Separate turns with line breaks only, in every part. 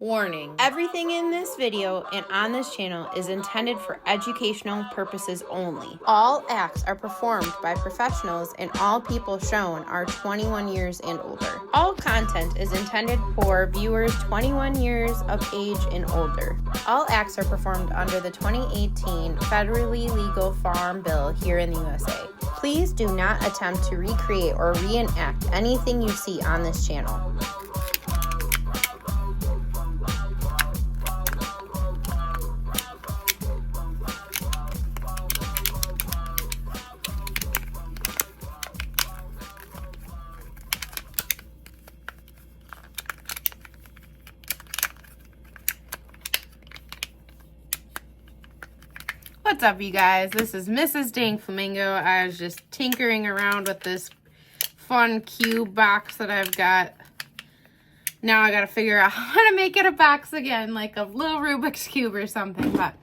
Warning, everything in this video and on this channel is intended for educational purposes only. All acts are performed by professionals and all people shown are 21 years and older. All content is intended for viewers 21 years of age and older. All acts are performed under the 2018 federally legal Farm Bill here in the USA. Please do not attempt to recreate or reenact anything you see on this channel. What's up, you guys? This is Mrs. Dank Flamingo. I was just tinkering around with this fun cube box that I've got. Now I gotta figure out how to make it a box again, like a little Rubik's Cube or something. But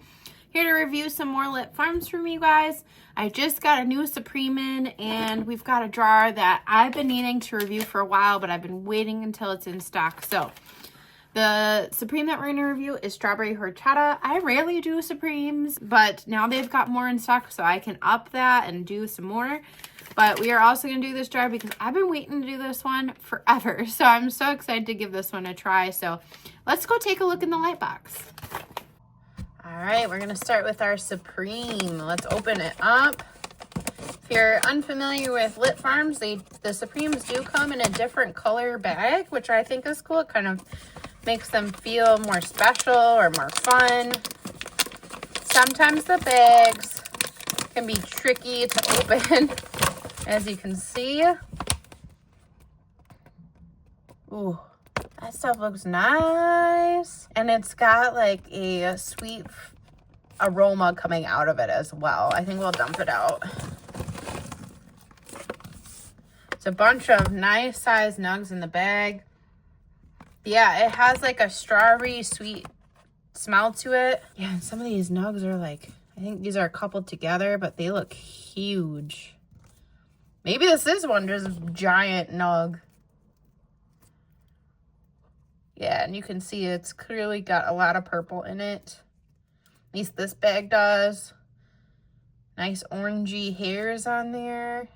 here to review some more lip farms from you guys. I just got a new Supreme in, and we've got a jar that I've been needing to review for a while, but I've been waiting until it's in stock. So the Supreme that we're going to review is Strawberry Horchata. I rarely do Supremes, but now they've got more in stock, so I can up that and do some more. But we are also going to do this jar because I've been waiting to do this one forever. So I'm so excited to give this one a try. So let's go take a look in the light box. All right, we're going to start with our Supreme. Let's open it up. If you're unfamiliar with lip farms, the Supremes do come in a different color bag, which I think is cool. It kind of makes them feel more special or more fun. Sometimes the bags can be tricky to open, as you can see. Ooh, that stuff looks nice. And it's got like a sweet aroma coming out of it as well. I think we'll dump it out. It's a bunch of nice sized nugs in the bag. Yeah, it has like a strawberry sweet smell to it. Yeah, and some of these nugs are like, I think these are coupled together, but they look huge. Maybe this is one just giant nug. Yeah, and you can see it's clearly got a lot of purple in it. At least this bag does. Nice orangey hairs on there.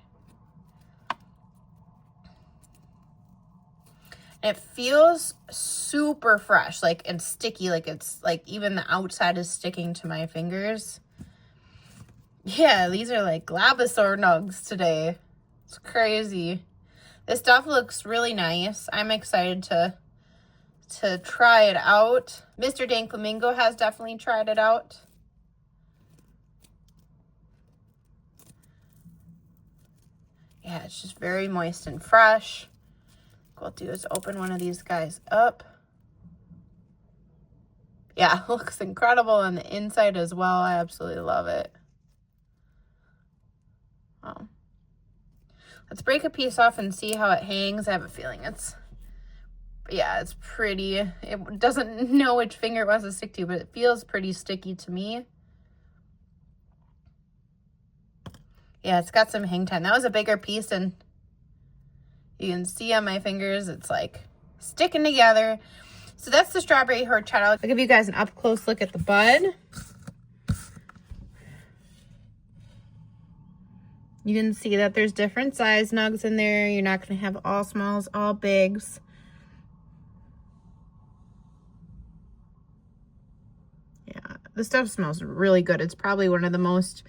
It feels super fresh, like, and sticky, like it's like even the outside is sticking to my fingers. Yeah, these are like Glabrosaur nugs today. It's crazy. This stuff looks really nice. I'm excited to try it out. Mr. Dank Flamingo has definitely tried it out. Yeah, it's just very moist and fresh. What I'll do is open one of these guys up. Yeah, it looks incredible on the inside as well. I absolutely love it. Oh. Let's break a piece off and see how it hangs. I have a feeling it's pretty. It doesn't know which finger it wants to stick to, but it feels pretty sticky to me. Yeah, it's got some hang time. That was a bigger piece, and you can see on my fingers, it's like sticking together. So that's the Strawberry Horchata. I'll give you guys an up close look at the bud. You can see that there's different size nugs in there. You're not going to have all smalls, all bigs. Yeah, this stuff smells really good. It's probably one of the most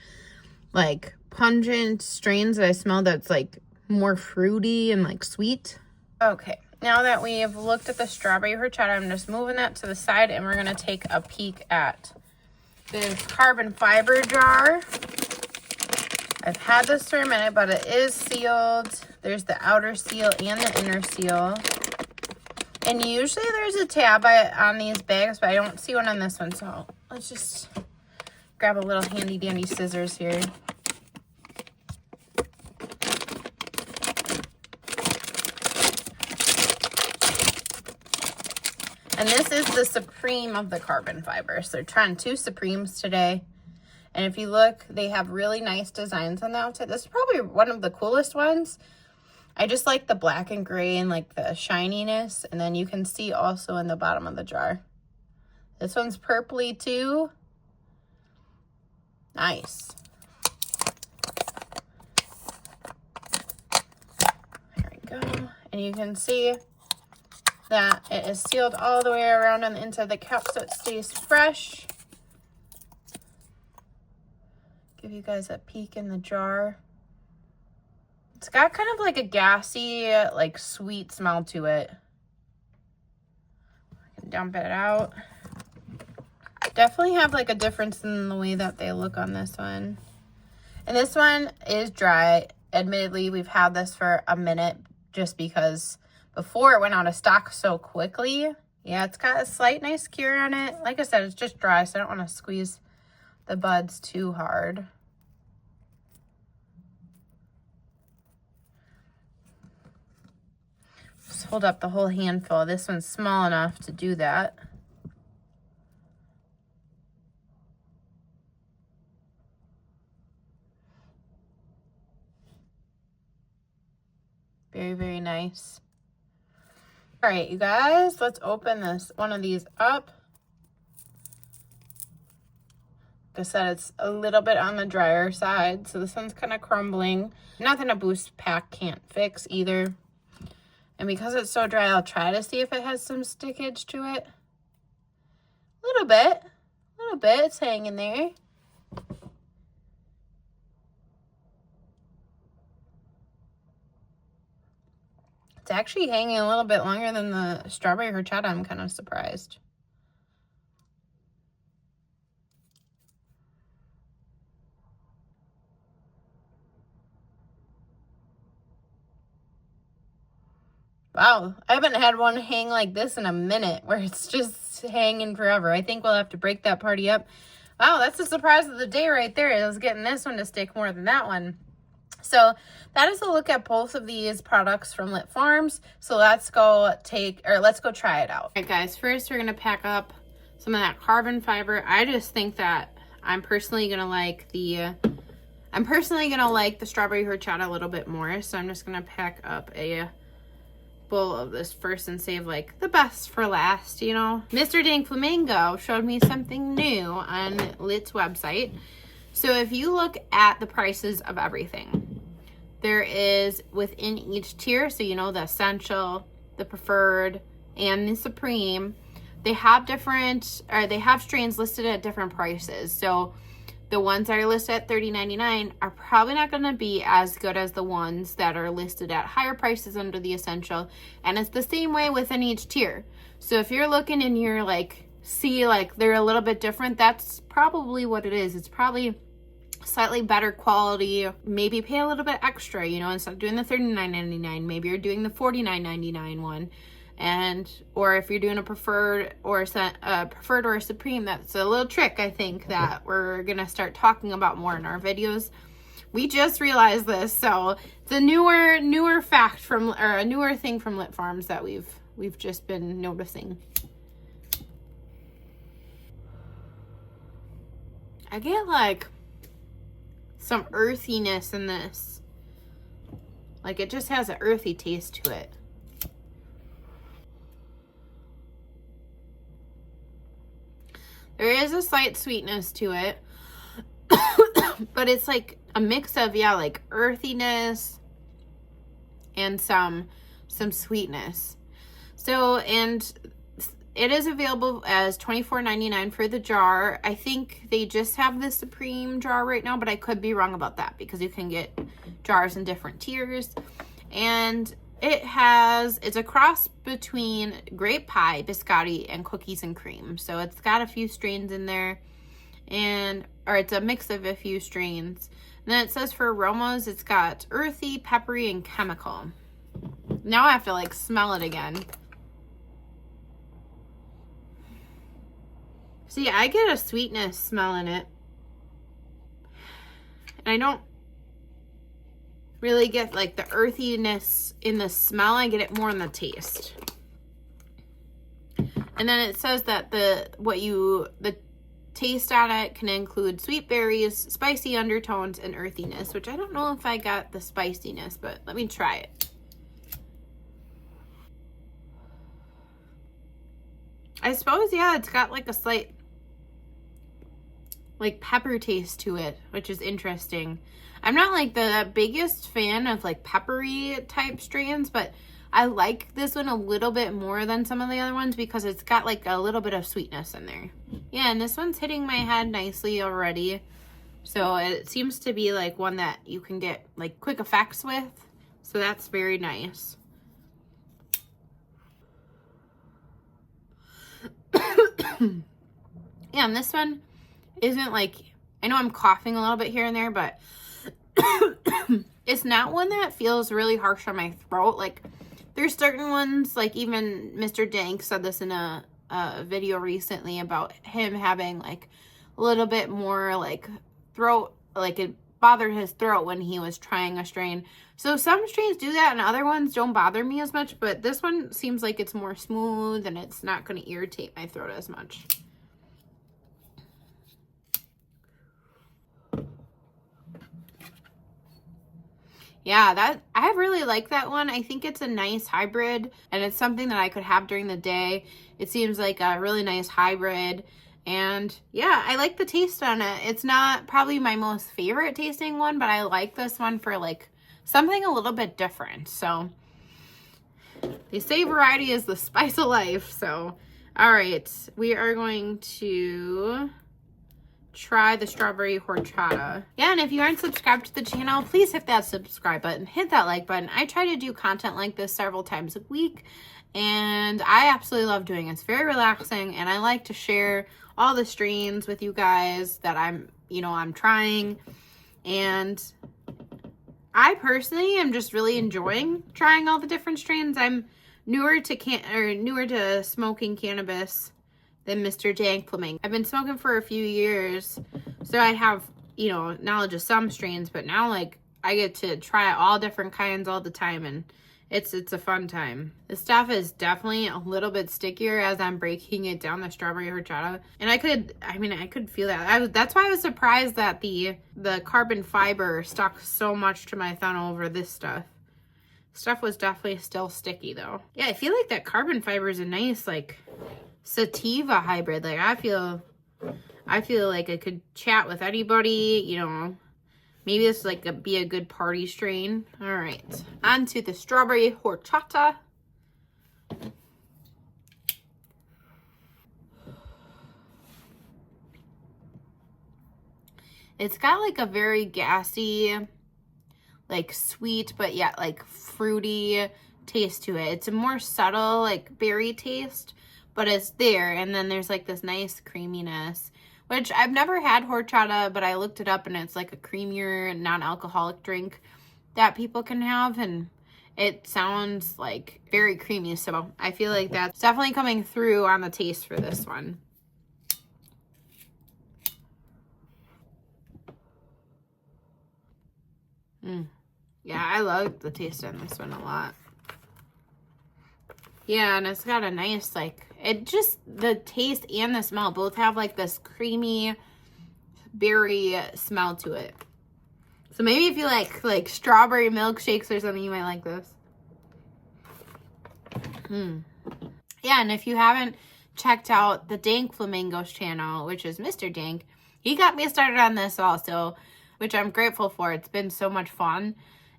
like pungent strains that I smell that's like more fruity and like sweet. Okay, now that we have looked at the Strawberry Horchata, I'm just moving that to the side, and we're gonna take a peek at this carbon fiber jar. I've had this for a minute, but it is sealed. There's the outer seal and the inner seal, and usually there's a tab on these bags, but I don't see one on this one. So let's just grab a little handy dandy scissors here. And this is the Supreme of the carbon fiber. So they're trying 2 Supremes today. And if you look, they have really nice designs on the outside. This is probably one of the coolest ones. I just like the black and gray and like the shininess. And then you can see also in the bottom of the jar. This one's purpley too. Nice. There we go. And you can see that it is sealed all the way around on the inside of the cap so it stays fresh. Give you guys a peek in the jar. It's got kind of like a gassy, like sweet smell to it. I can dump it out. Definitely have like a difference in the way that they look on this one. And this one is dry. Admittedly, we've had this for a minute just because before it went out of stock so quickly. Yeah, it's got a slight nice cure on it. Like I said, it's just dry, so I don't want to squeeze the buds too hard. Just hold up the whole handful. This one's small enough to do that. Very, very nice. All right, you guys, let's open one of these up. Like I said, it's a little bit on the drier side, so this one's kind of crumbling. Nothing a boost pack can't fix either. And because it's so dry, I'll try to see if it has some stickage to it. A little bit. It's hanging there. It's actually hanging a little bit longer than the strawberry horchata. I'm kind of surprised. Wow, I haven't had one hang like this in a minute where it's just hanging forever. I think we'll have to break that party up. Wow, that's the surprise of the day right there. I was getting this one to stick more than that one. So that is a look at both of these products from Lit Farms. So let's go try it out. All right, guys, first we're gonna pack up some of that carbon fiber. I just think that I'm personally gonna like the strawberry horchata a little bit more. So I'm just gonna pack up a bowl of this first and save like the best for last, you know. Mr. Dank Flamingo showed me something new on Lit's website. So if you look at the prices of everything, there is within each tier, so you know, the essential, the preferred, and the supreme, they have strains listed at different prices. So the ones that are listed at $30.99 are probably not going to be as good as the ones that are listed at higher prices under the essential. And it's the same way within each tier. So if you're looking and you're like, see like they're a little bit different, that's probably what it is. It's probably slightly better quality. Maybe pay a little bit extra, you know, instead of doing the $39.99, maybe you're doing the $49.99 one. And or if you're doing a preferred or a supreme, that's a little trick I think that we're gonna start talking about more in our videos. We just realized this, so it's a newer fact from, or a newer thing from Lit Farms that we've just been noticing. I get like some earthiness in this. Like it just has an earthy taste to it. There is a slight sweetness to it, but it's like a mix of, yeah, like earthiness and some sweetness. So, and it is available as $24.99 for the jar. I think they just have the Supreme jar right now, but I could be wrong about that because you can get jars in different tiers. And it's a cross between grape pie, biscotti, and cookies and cream. So it's got a few strains in there, or it's a mix of a few strains. And then it says for aromas, it's got earthy, peppery, and chemical. Now I have to like smell it again. See, I get a sweetness smell in it. And I don't really get like the earthiness in the smell. I get it more in the taste. And then it says that the taste on it can include sweet berries, spicy undertones, and earthiness, which I don't know if I got the spiciness, but let me try it. I suppose, yeah, it's got like a slight like pepper taste to it, which is interesting. I'm not like the biggest fan of like peppery type strains, but I like this one a little bit more than some of the other ones because it's got like a little bit of sweetness in there. Yeah, and this one's hitting my head nicely already. So it seems to be like one that you can get like quick effects with. So that's very nice. Yeah, and this one isn't like, I know I'm coughing a little bit here and there, but it's not one that feels really harsh on my throat. Like there's certain ones, like even Mr. Dank said this in a video recently about him having like a little bit more like throat, like it bothered his throat when he was trying a strain. So some strains do that and other ones don't bother me as much, but this one seems like it's more smooth and it's not going to irritate my throat as much. Yeah, that I really like that one. I think it's a nice hybrid and it's something that I could have during the day. It seems like a really nice hybrid. And yeah, I like the taste on it. It's not probably my most favorite tasting one, but I like this one for like something a little bit different. So they say variety is the spice of life. So, all right, we are going to try the strawberry horchata. Yeah, and if you aren't subscribed to the channel, please hit that subscribe button, hit that like button. I try to do content like this several times a week, and I absolutely love doing it. It's very relaxing, and I like to share all the strains with you guys that I'm trying. And I personally am just really enjoying trying all the different strains. I'm newer to smoking cannabis than Mr. Dank Flamingo. I've been smoking for a few years, so I have, knowledge of some strains, but now like I get to try all different kinds all the time, and it's a fun time. The stuff is definitely a little bit stickier as I'm breaking it down, the strawberry horchata. And I could feel that. That's why I was surprised that the carbon fiber stuck so much to my thumb over this stuff. Stuff was definitely still sticky though. Yeah, I feel like that carbon fiber is a nice like sativa hybrid. Like I feel like I could chat with anybody, maybe this like be a good party strain. All right, on to the strawberry horchata. It's got like a very gassy, like sweet, but yet like fruity taste to it. It's a more subtle like berry taste, but it's there. And then there's like this nice creaminess, which I've never had horchata, but I looked it up and it's like a creamier non-alcoholic drink that people can have. And it sounds like very creamy. So I feel like that's definitely coming through on the taste for this one. Yeah, I love the taste on this one a lot. Yeah, and it's got a nice, like, the taste and the smell both have, like, this creamy berry smell to it. So maybe if you like strawberry milkshakes or something, you might like this. Yeah, and if you haven't checked out the Dank Flamingo's channel, which is Mr. Dank, he got me started on this also, which I'm grateful for. It's been so much fun.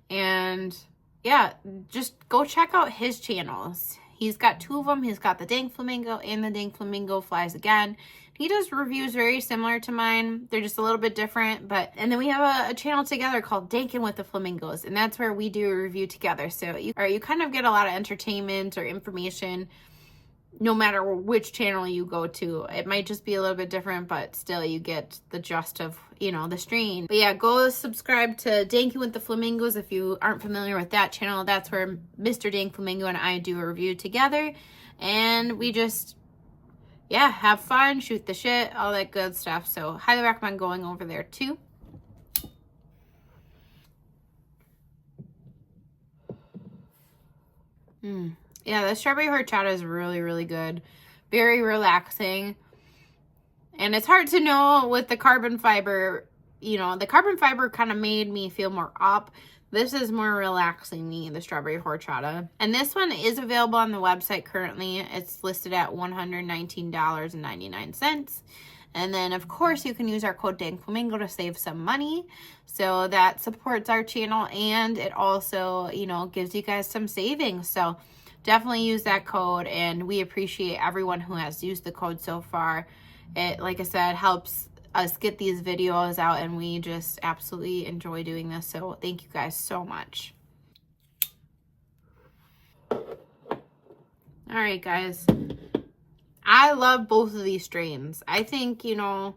And yeah, just go check out his channels. He's got two of them. He's got the Dank Flamingo and the Dank Flamingo Flies Again. He does reviews very similar to mine. They're just a little bit different. And then we have a channel together called Dankin' with the Flamingos, and that's where we do a review together. So you kind of get a lot of entertainment or information no matter which channel you go to. It might just be a little bit different, but still you get the gist of, the strain. But yeah, go subscribe to Dankin' with the Flamingos if you aren't familiar with that channel. That's where Mr. Dank Flamingo and I do a review together. And we just, have fun, shoot the shit, all that good stuff. So highly recommend going over there too. Yeah, the strawberry horchata is really, really good. Very relaxing. And it's hard to know with the carbon fiber, the carbon fiber kind of made me feel more up. This is more relaxing me, the strawberry horchata. And this one is available on the website currently. It's listed at $119.99. And then, of course, you can use our code DankFlamingo to save some money. So that supports our channel, and it also, you know, gives you guys some savings. So definitely use that code, and we appreciate everyone who has used the code so far. It, like I said, helps us get these videos out, and we just absolutely enjoy doing this. So thank you guys so much. All right, guys. I love both of these strains. I think, you know,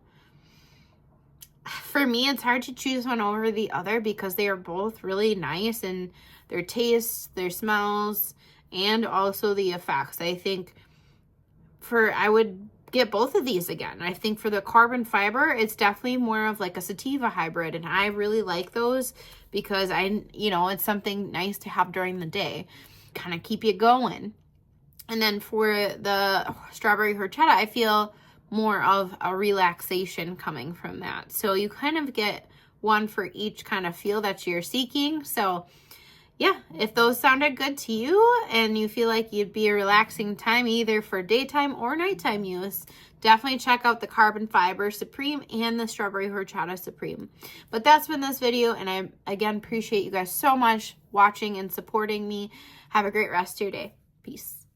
for me, it's hard to choose one over the other because they are both really nice in their tastes, their smells, and also the effects. I think I would get both of these again. I think for the carbon fiber, it's definitely more of like a sativa hybrid, and I really like those because you know, it's something nice to have during the day, kind of keep you going. And then for the strawberry horchata, I feel more of a relaxation coming from that. So you kind of get one for each kind of feel that you're seeking. So yeah, if those sounded good to you and you feel like you'd be a relaxing time either for daytime or nighttime use, definitely check out the Carbon Fiber Supreme and the Strawberry Horchata Supreme. But that's been this video, and I, again, appreciate you guys so much watching and supporting me. Have a great rest of your day. Peace.